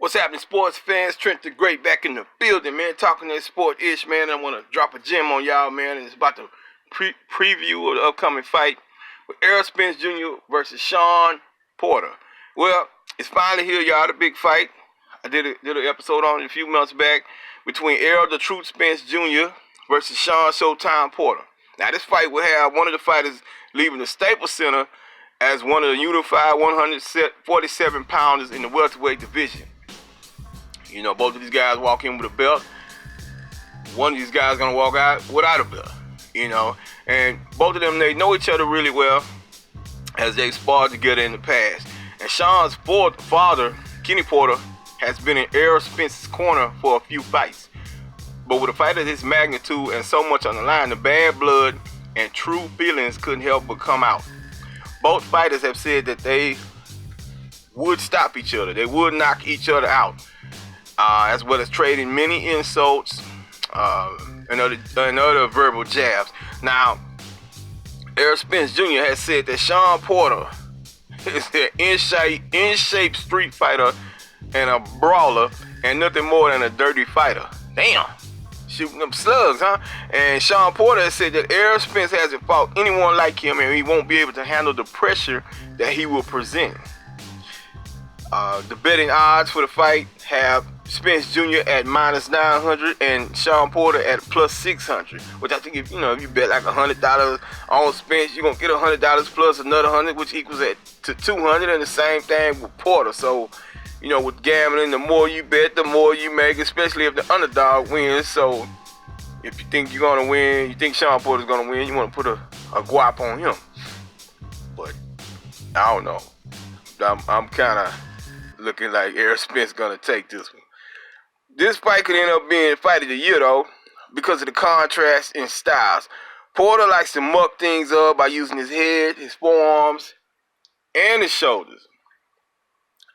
What's happening, sports fans? Trent the Great back in the building, man. Talking that sport-ish, man. I want to drop a gem on y'all, man. And it's about the preview of the upcoming fight with Errol Spence Junior versus Shawn Porter. Well, it's finally here, y'all. The big fight. I did an episode on it a few months back between Errol the Truth Spence Jr. versus Shawn Showtime Porter. Now, this fight will have one of the fighters leaving the Staples Center as one of the unified 147 pounders in the welterweight division. You know, both of these guys walk in with a belt. One of these guys is going to walk out without a belt, you know. And both of them, they know each other really well as they sparred together in the past. And Shawn's father, Kenny Porter, has been in Errol Spence's corner for a few fights. But with a fight of this magnitude and so much on the line, the bad blood and true feelings couldn't help but come out. Both fighters have said that they would stop each other. They would knock each other out. As well as trading many insults and other verbal jabs. Now, Errol Spence Jr. has said that Shawn Porter is an in-shape street fighter and a brawler and nothing more than a dirty fighter. Damn, shooting them slugs, huh? And Shawn Porter has said that Errol Spence hasn't fought anyone like him and he won't be able to handle the pressure that he will present. The betting odds for the fight have Spence Jr. at -900 and Shawn Porter at +600, which I think if you bet like $100 on Spence, you're gonna get $100 plus another 100, which equals to 200, and the same thing with Porter. So, with gambling, the more you bet, the more you make, especially if the underdog wins. So, if you think you're gonna win, you think Shawn Porter's gonna win, you want to put a guap on him. But I don't know. I'm kind of looking like Errol Spence gonna take this one. This fight could end up being fight of the year, though, because of the contrast in styles. Porter likes to muck things up by using his head, his forearms, and his shoulders.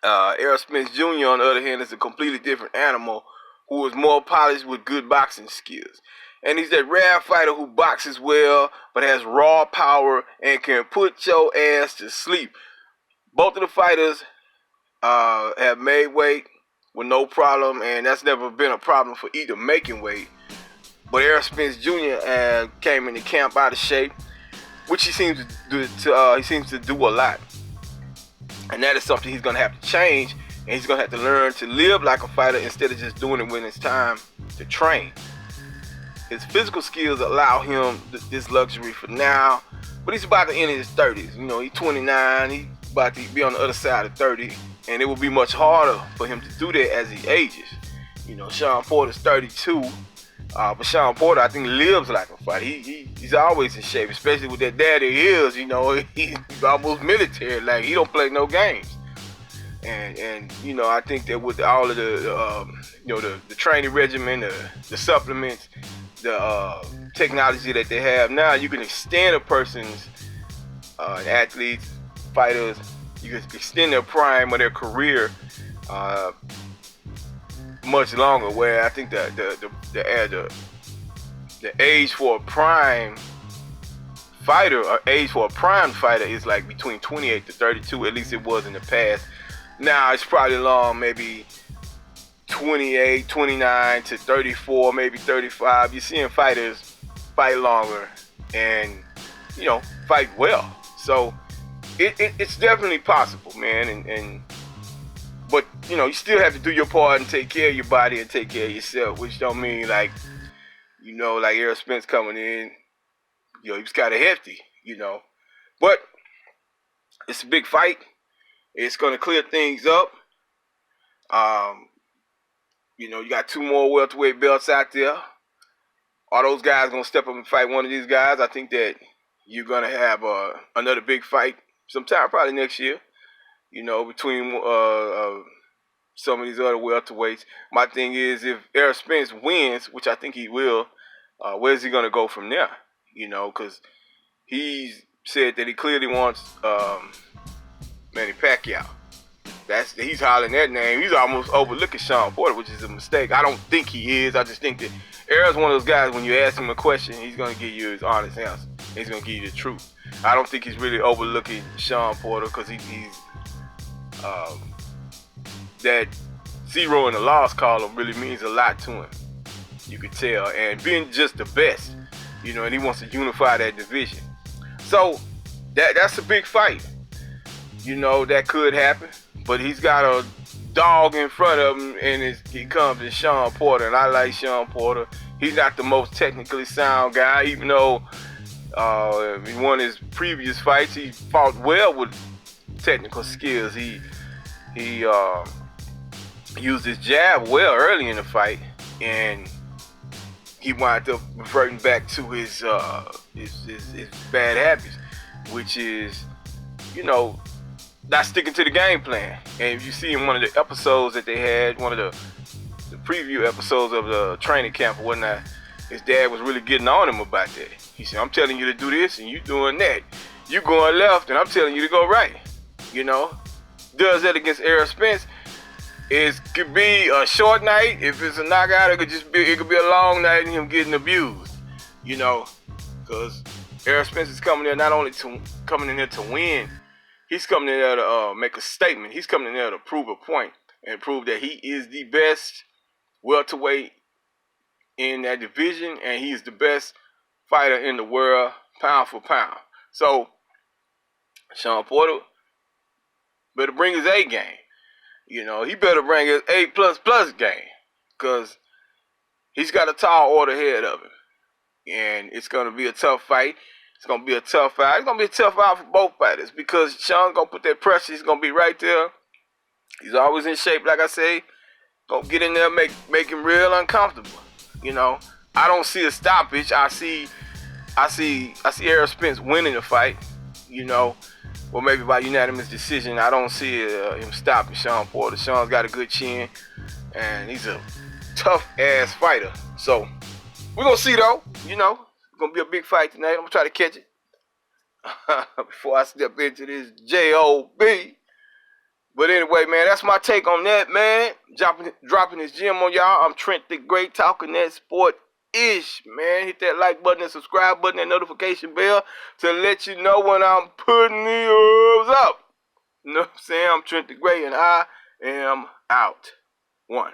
Errol Spence Jr., on the other hand, is a completely different animal who is more polished with good boxing skills. And he's that rare fighter who boxes well, but has raw power and can put your ass to sleep. Both of the fighters have made weight with no problem, and that's never been a problem for either making weight. But Errol Spence Jr. Came into camp out of shape, which he seems to do a lot, and that is something he's gonna have to change, and he's gonna have to learn to live like a fighter instead of just doing it when it's time to train. His physical skills allow him this luxury for now, but he's about to enter his 30s. He's 29. He's about to be on the other side of 30. And it will be much harder for him to do that as he ages. Shawn Porter's 32, but Shawn Porter, I think, lives like a fighter. He's always in shape, especially with that daddy he is. He's almost military. Like, he don't play no games. And I think that with all of the training regimen, the supplements, the technology that they have now, you can extend a person's athletes, fighters. You can extend their prime of their career much longer. Where I think the age for a prime fighter, or age for a prime fighter, is like between 28 to 32. At least it was in the past. Now it's probably long, maybe 28, 29 to 34, maybe 35. You're seeing fighters fight longer and fight well. So it's definitely possible, man, but you still have to do your part and take care of your body and take care of yourself, which don't mean like Errol Spence coming in, he was kind of hefty, but it's a big fight. It's gonna clear things up. You got two more welterweight belts out there. Are those guys gonna step up and fight one of these guys? I think that you're gonna have another big fight sometime probably next year, between some of these other welterweights. My thing is, if Errol Spence wins, which I think he will, where's he going to go from there? Because he's said that he clearly wants Manny Pacquiao. He's hollering that name. He's almost overlooking Shawn Porter, which is a mistake. I don't think he is. I just think that Errol's one of those guys, when you ask him a question, he's going to give you his honest answer. He's going to give you the truth. I don't think he's really overlooking Shawn Porter because he's that zero in the loss column really means a lot to him. You could tell, and being just the best, you know, and he wants to unify that division. So that's a big fight. You know, that could happen, but he's got a dog in front of him, and he comes in Shawn Porter, and I like Shawn Porter. He's not the most technically sound guy, even though in one of his previous fights, he fought well with technical skills. He used his jab well early in the fight, and he wound up reverting back to his bad habits, which is, you know, not sticking to the game plan. And if you see in one of the episodes that they had, one of the preview episodes of the training camp or whatnot, his dad was really getting on him about that. He said, I'm telling you to do this and you doing that. You going left and I'm telling you to go right. You know, does that against Errol Spence. It could be a short night. If it's a knockout, it could be a long night and him getting abused. You know, because Errol Spence is coming there not only coming in there to win, he's coming in there to make a statement. He's coming in there to prove a point and prove that he is the best welterweight in that division, and he is the best fighter in the world, pound for pound. So Shawn Porter better bring his A game. You know, he better bring his A++ game, because he's got a tall order ahead of him. And it's going to be a tough fight. It's going to be a tough fight. It's going to be a tough fight for both fighters, because Shawn's going to put that pressure. He's going to be right there. He's always in shape, like I say. Going to get in there, make him real uncomfortable. You know, I don't see a stoppage. I see Errol Spence winning the fight. You know, or maybe by unanimous decision. I don't see him stopping Shawn Porter. Shawn's got a good chin, and he's a tough-ass fighter. So, we're going to see, though. You know, it's going to be a big fight tonight. I'm going to try to catch it before I step into this J.O.B. But anyway, man, that's my take on that, man. Dropping this gem on y'all. I'm Trent the Great, talking that sport-ish, man. Hit that like button and subscribe button and notification bell to let you know when I'm putting the herbs up. You know what I'm saying? I'm Trent the Great, and I am out. One.